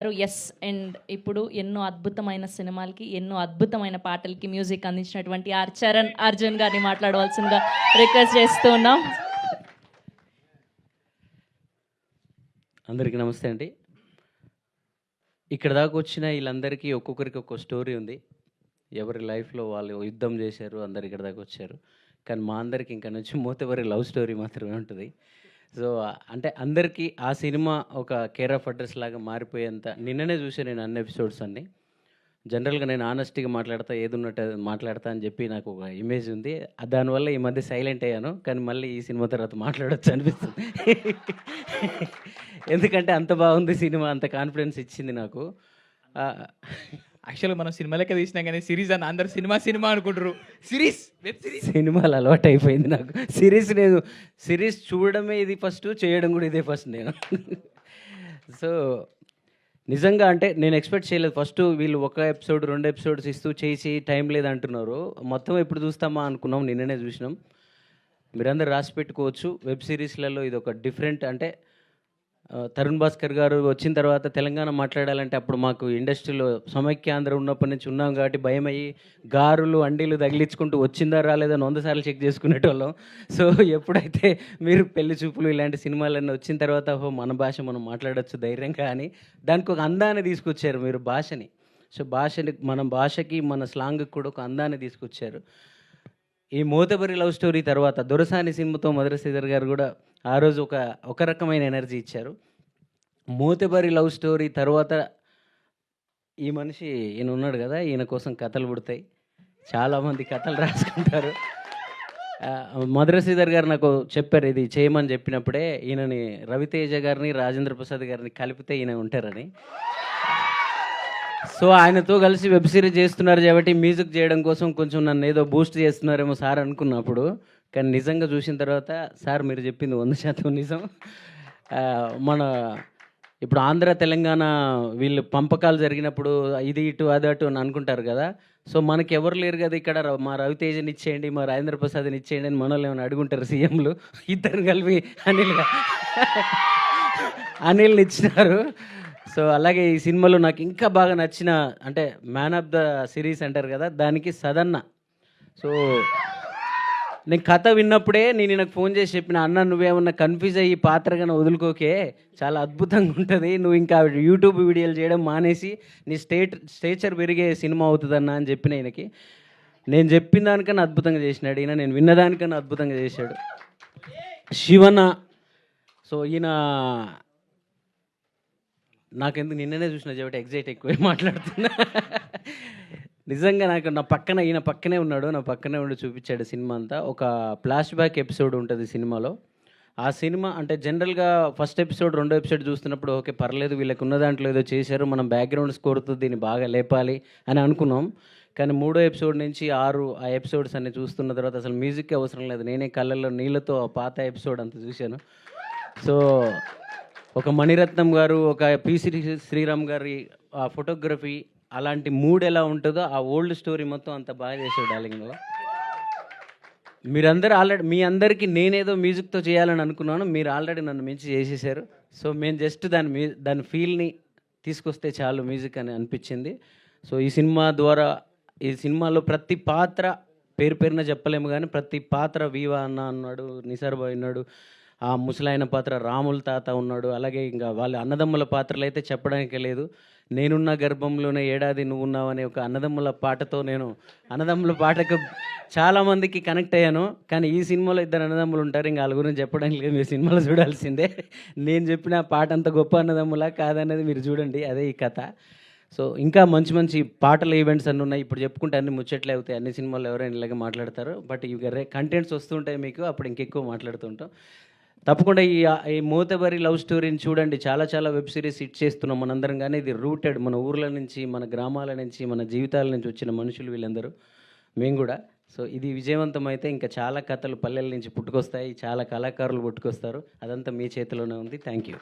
Yes. And ఇప్పుడు ఎన్నో అద్భుతమైన సినిమాలకి, ఎన్నో అద్భుతమైన పాటలకి మ్యూజిక్ అందించినటువంటి చరణ్ అర్జున్ గారిని మాట్లాడవలసిందిగా రిక్వెస్ట్ చేస్తూ ఉన్నాం. అందరికీ నమస్తే అండి. ఇక్కడ దాకా వచ్చిన వీళ్ళందరికీ ఒక్కొక్కరికి ఒక్కో స్టోరీ ఉంది. ఎవరి లైఫ్‌లో వాళ్ళు యుద్ధం చేశారు. అందరూ ఇక్కడ దాకా వచ్చారు. కానీ మా అందరికి ఇంక నుంచి మూతబరి లవ్ స్టోరీ మాత్రమే ఉంటది. సో, అంటే అందరికీ ఆ సినిమా ఒక కేర్ ఆఫ్ అడ్రెస్ లాగా మారిపోయేంత నిన్ననే చూసాను నేను అన్ని ఎపిసోడ్స్ అన్నీ. జనరల్‌గా నేను ఆనెస్ట్‌గా మాట్లాడతా, ఏదున్నట్టు అది మాట్లాడతా అని చెప్పి నాకు ఒక ఇమేజ్ ఉంది. దానివల్ల ఈ మధ్య సైలెంట్ అయ్యాను. కానీ మళ్ళీ ఈ సినిమా తర్వాత మాట్లాడొచ్చు అనిపిస్తుంది. ఎందుకంటే అంత బాగుంది సినిమా. అంత కాన్ఫిడెన్స్ ఇచ్చింది నాకు. యాక్చువల్‌గా మనం సినిమా లెక్క తీసినా గానీ సిరీస్ అని అందరూ సినిమా అనుకుంటారు. Web series. సినిమాలు అలవాటయిపోయింది నాకు. సిరీస్ చూడడమే ఇది ఫస్ట్, చేయడం కూడా ఇదే ఫస్ట్ నేను. సో, నిజంగా అంటే నేను ఎక్స్‌పెక్ట్ చేయలేదు. ఫస్ట్ వీళ్ళు ఒక ఎపిసోడ్, 2 ఎపిసోడ్స్ ఇస్తూ చేసి టైం లేదంటున్నారు. మొత్తం ఎప్పుడు చూస్తామా అనుకున్నాం. నిన్ననే చూసినాం. మీరందరూ రాసి పెట్టుకోవచ్చు. వెబ్ సిరీస్‌లలో ఇదొక డిఫరెంట్. అంటే తరుణ్ భాస్కర్ గారు వచ్చిన తర్వాత తెలంగాణ మాట్లాడాలంటే అప్పుడు మాకు ఇండస్ట్రీలో సమైక్యాంధ్ర ఉన్నప్పటి నుంచి ఉన్నాం కాబట్టి భయమయ్యి గారులు, అండీలు తగిలించుకుంటూ వచ్చిందా రాలేదని 100 సార్లు చెక్ చేసుకునేటోళ్ళం. సో, ఎప్పుడైతే మీరు పెళ్లి చూపులు ఇలాంటి సినిమాలన్నీ వచ్చిన తర్వాత మన భాష మనం మాట్లాడొచ్చు ధైర్యంగా అని దానికి ఒక అందాన్ని తీసుకొచ్చారు మీరు భాషని. సో, మన భాషకి మన స్లాంగ్కి కూడా ఒక అందాన్ని తీసుకొచ్చారు. ఈ మోతబరి లవ్ స్టోరీ తర్వాత దొరసాని సినిమాతో మధుర శ్రీధర్ గారు కూడా ఆ రోజు ఒక రకమైన ఎనర్జీ ఇచ్చారు. మోతబరి లవ్ స్టోరీ తర్వాత ఈ మనిషి ఈయన ఉన్నాడు కదా, ఈయన కోసం కథలు పుడతాయి. చాలామంది కథలు రాసుకుంటారు. మధుర శ్రీధర్ గారు నాకు చెప్పారు ఇది చేయమని చెప్పినప్పుడే, ఈయనని రవితేజ గారిని, రాజేంద్ర ప్రసాద్ గారిని కలిపితే ఈయన ఉంటారని. సో, ఆయనతో కలిసి వెబ్ సిరీస్ చేస్తున్నారు కాబట్టి మ్యూజిక్ చేయడం కోసం కొంచెం నన్ను ఏదో బూస్ట్ చేస్తున్నారేమో సార్ అనుకున్నప్పుడు. కానీ నిజంగా చూసిన తర్వాత సార్ మీరు చెప్పింది 100% నిజం. మన ఇప్పుడు ఆంధ్ర, తెలంగాణ వీళ్ళు పంపకాలు జరిగినప్పుడు ఇది ఇటు అది అటు అని అనుకుంటారు కదా. సో, మనకి ఎవరు లేరు కదా ఇక్కడ. మా రవితేజని ఇచ్చేయండి, మా రాజేంద్ర ప్రసాద్ని ఇచ్చేయండి అని మనల్ని ఏమైనా అడుగుంటారు సీఎంలు. ఇద్దరు కలిపి అనిల్ని ఇచ్చినారు. సో, అలాగే ఈ సినిమాలో నాకు ఇంకా బాగా నచ్చిన అంటే మ్యాన్ ఆఫ్ ద సిరీస్ అంటారు కదా, దానికి సదన్న. సో, నేను కథ విన్నప్పుడే నేను నాకు ఫోన్ చేసి చెప్పిన, అన్న నువ్వేమన్నా కన్ఫ్యూజ్ అయ్యి పాత్రగా వదులుకోకే, చాలా అద్భుతంగా ఉంటుంది, నువ్వు ఇంకా యూట్యూబ్ వీడియోలు చేయడం మానేసి నీ స్టేచర్ పెరిగే సినిమా అవుతుందన్న అని చెప్పిన ఈయనకి. నేను చెప్పిన దానికన్నా అద్భుతంగా చేసినాడు ఈయన, నేను విన్నదానికన్నా అద్భుతంగా చేశాడు శివన్న. సో, ఈయన నాకెందుకు నిన్ననే చూసిన కాబట్టి ఎగ్జైట్ ఎక్కువే మాట్లాడుతున్నా. నిజంగా నాకు ఈయన పక్కనే ఉన్నాడు, నా పక్కనే ఉండి చూపించాడు సినిమా అంతా. ఒక ఫ్లాష్ బ్యాక్ ఎపిసోడ్ ఉంటుంది సినిమాలో. ఆ సినిమా అంటే జనరల్గా ఫస్ట్ ఎపిసోడ్, 2వ ఎపిసోడ్ చూస్తున్నప్పుడు ఓకే పర్లేదు వీళ్ళకి ఉన్న దాంట్లో ఏదో చేశారు, మనం బ్యాక్గ్రౌండ్ స్కోర్తో దీన్ని బాగా లేపాలి అని అనుకున్నాం. కానీ 3వ ఎపిసోడ్ నుంచి 6 ఆ ఎపిసోడ్స్ అన్ని చూస్తున్న తర్వాత అసలు మ్యూజిక్ అవసరం లేదు, నేనే కళ్ళల్లో నీళ్ళతో ఆ పాత ఎపిసోడ్ అంతా చూశాను. సో, ఒక మణిరత్నం గారు, ఒక శ్రీరామ్ గారి ఆ ఫోటోగ్రఫీ, అలాంటి మూడ్ ఎలా ఉంటుందో ఆ ఓల్డ్ స్టోరీ మొత్తం అంత బాగా చేశాడు డార్లింగ్లో. మీ అందరికీ నేనేదో మ్యూజిక్తో చేయాలని అనుకున్నాను, మీరు ఆల్రెడీ నన్ను మించి చేసేసారు. సో, మేము జస్ట్ దాని ఫీల్ని తీసుకొస్తే చాలు మ్యూజిక్ అని అనిపించింది. సో, ఈ సినిమాలో ప్రతి పాత్ర పేరున చెప్పలేము కానీ ప్రతి పాత్ర వీవా అన్న ఉన్నాడు, నిసార్ బాయ్ ఉన్నాడు, ఆ ముసలాయన పాత్ర రాముల తాత ఉన్నాడు, అలాగే ఇంకా వాళ్ళ అన్నదమ్ముల పాత్రలు అయితే చెప్పడానికే లేదు. నేనున్న గర్భంలోనే ఏడాది నువ్వున్నావు అనే ఒక అన్నదమ్ముల పాటతో నేను అన్నదమ్ముల పాటకు చాలామందికి కనెక్ట్ అయ్యాను. కానీ ఈ సినిమాలో 2 అన్నదమ్ములు ఉంటారు, ఇంకా వాళ్ళ గురించి చెప్పడానికి లేదు, మీరు సినిమాలో చూడాల్సిందే. నేను చెప్పిన పాట అంత గొప్ప అన్నదమ్ములా కాదన్నది మీరు చూడండి, అదే ఈ కథ. సో, ఇంకా మంచి మంచి పాటల ఈవెంట్స్ అన్నీ ఉన్నాయి. ఇప్పుడు చెప్పుకుంటే అన్ని ముచ్చట్లే అవుతాయి, అన్ని సినిమాల్లో ఎవరైనా ఇలాగే మాట్లాడతారు. బట్ ఇవి కంటెంట్స్ వస్తుంటాయి మీకు, అప్పుడు ఇంకెక్కువ మాట్లాడుతుంటాం. తప్పకుండా ఈ మోతబరి లవ్ స్టోరీని చూడండి. చాలా చాలా వెబ్ సిరీస్ హిట్ చేస్తున్నాం మనందరం, కానీ ఇది రూటెడ్ మన ఊర్ల నుంచి, మన గ్రామాల నుంచి, మన జీవితాల నుంచి వచ్చిన మనుషులు వీళ్ళందరూ, మేము కూడా. సో, ఇది విజయవంతమైతే ఇంకా చాలా కథలు పల్లెల నుంచి పుట్టుకొస్తాయి, చాలా కళాకారులు పుట్టుకొస్తారు. అదంతా మీ చేతిలోనే ఉంది. Thank you.